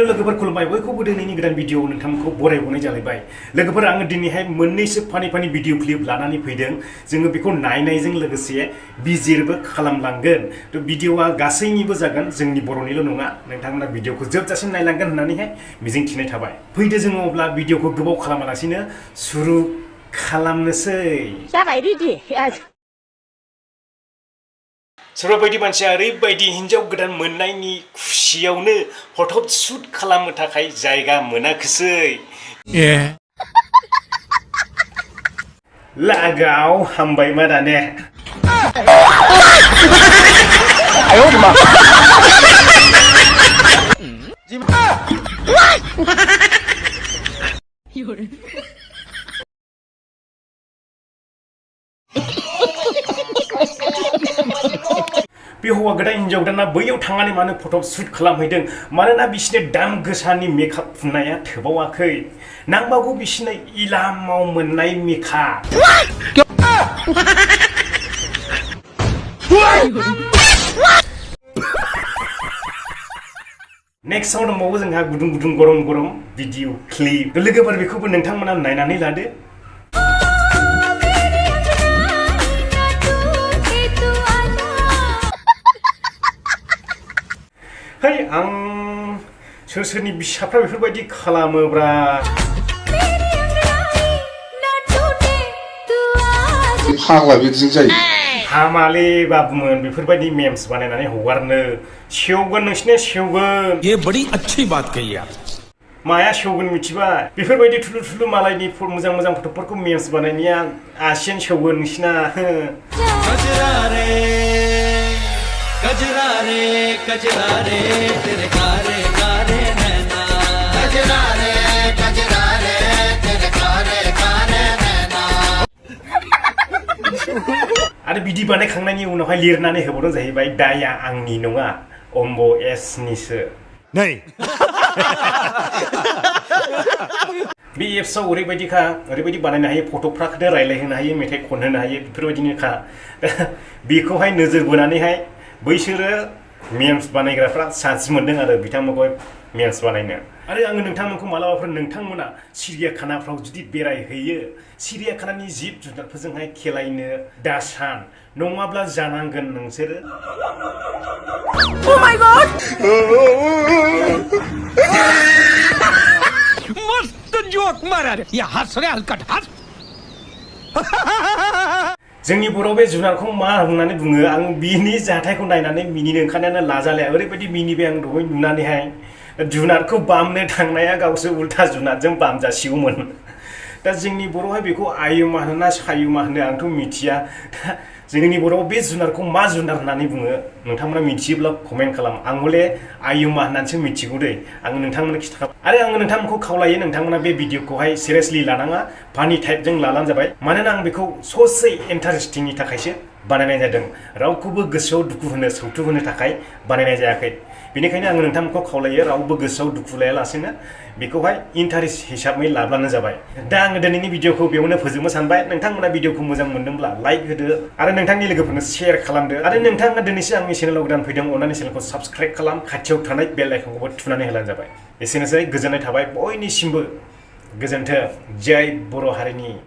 hello लोगोफोर खुलुमबाय बयखौबो दिनैनि गोदान भिडिअ नोंथांमोनखौ बरायबावनाय जालायबाय लोगोफोर आङो दिनैहाय मोननैसो फानि भिडिअ क्लिप लानानै फैदों जोङो बेखौ नायनायजों लोगोसे बिजिरबो खालामलांगोन थ' भिडिअआ गासैनिबो जागोन जोंनि बर'निल' नङा नोंथांमोना भिडिअखौ जोबजासिम नायलांगोन होननानैहाय मिजिं थिनाय थाबाय फैदो जोङो अब्ला भिडिअखौ गोबाव खालामालासिनो सुरु खालामनोसै जाबाय रेडि सोरबा बायदि मानसिया ओरैबायदि हिन्जाव गोदान मोननायनि खुसियावनो फट' शुट खालामनो थाखाय जायगा मोनाखिसै लागाव हामबाय मा दाने बे हौवा गोदान हिन्जाव गोदाना बैयाव थांनानै मानो फट' शुट खालामहैदों मानोना बिसिनो दाम गोसानि मेकआप फुननाया थोबावाखै नांबावगौ बिसिनो इलामाव मोननाय मेकआप नेक्स्टआव दंबावो जोंहा गुदुं गरम भिडिअ क्लिप लोगोफोर बेखौबो नोंथांमोना नायनानै लादो है आं सोरनि बिसाफ्रा बेफोरबायदि खालामोब्रा फाग्ला बिदिजों जायो हामाले बाबुमोन बेफोरबायदि मेम्स बानायनानै हगारनो सेवगोन नोंसिना सेवगोन ये बड़ी अच्छी बात कही आप माया सेवगोन मिथिबाय बेफोरबायदि थुलु मालायनि मोजां फट'फोरखौ मेम्स बानायनाया आसियान सेवगोन नोंसिना कजरा रे तेरे कारे नैना कजरा रे तेरे कारे नैना आरो बिदि बानायखांनायनि उनावहाय लिरनानै होबावदों जाहैबाय दाया आंनि नङा अम्ब एसनिसो नै बे एप्सआव ओरैबायदि बानायनो हायो फट'फ्राखौनो रायलायहोनो हायो मेथाइ खनहोनो हायो बेफोरबायदिनोखा बेखौहाय नोजोर बोनानैहाय बैसोरो मेम्स बानायग्राफ्रा चान्स मोनदों आरो बिथांमोनखौहाय मेम्स बानायनो आरो आङो नोंथांमोनखौ मालाबाफोर नोंथांमोना सिरियाखानाफ्राव जुदि बेरायहैयो सिरियाखानानि जिब जुनारफोरजोंहाय खेलायनो दासान नङाब्ला जानांगोन नोंसोरो Oh my god मस्त जोक मारा रे या हंस रे हलकट हंस जोंनि बर'आव बे जुनारखौ मा होननानै बुङो आं बिनि जाथायखौ नायनानै मिनिनो ओंखारनायानो लाजालाया ओरैबायदि मिनिबाय आं दहाय नुनानैहाय जुनारखौ बामनो थांनाया गावसो उल्था जुनारजों बामजासिगौमोन दा जोंनि बर'आवहाय बेखौ आयुमा होनो ना सायुमा होनो आंथ' मिथिया जोंनि बर'आव बे जुनारखौ मा जुनार होननानै बुङो नोंथांमोना मिथियोब्ला कमेन्ट खालाम आं हले आयुमा होननानैसो मिथिगौ दै आं नोंथांमोननो खिन्थाखाबाय आरो आङो नोंथांमोनखौ खावलायो नोंथांमोना बे भिडिअखौहाय सिरियासलि लानाङा फानि टाइपजों लाबानो जाबाय मानोना आं बेखौ ससे इन्टारेस्टिंनि थाखायसो बानायनाय जादों रावखौबो गोसोआव दुखु होनो सौथु होनो थाखाय बानायनाय जायाखै बेनिखायनो आङो नोंथांमोनखौ खावलायो रावबो गोसोआव दुखु लायालासेनो बेखौहाय इन्टारेस्ट हिसाबै लाब्लानो जाबाय दा आङो दिनैनि भिडिअखौ बेयावनो फोजोबनो सानबाय नोंथांमोना भिडिअखौ मोजां मोनदोंब्ला लाइक होदो आरो नोंथांनि लोगोफोरनो शेयार खालामदो आरो नोंथाङा दिनैसो आंनि चेनेलाव गोदान फैदों अन्नानै चेनेलखौ साबस्क्राइब खालाम खाथियाव थानाय बेल आइकनखौबो थुनानै होलानो जाबाय एसेनोसै गोजोननाय थाबाय बयनिसिमबो गोजोन्थों जय बर' हारिनि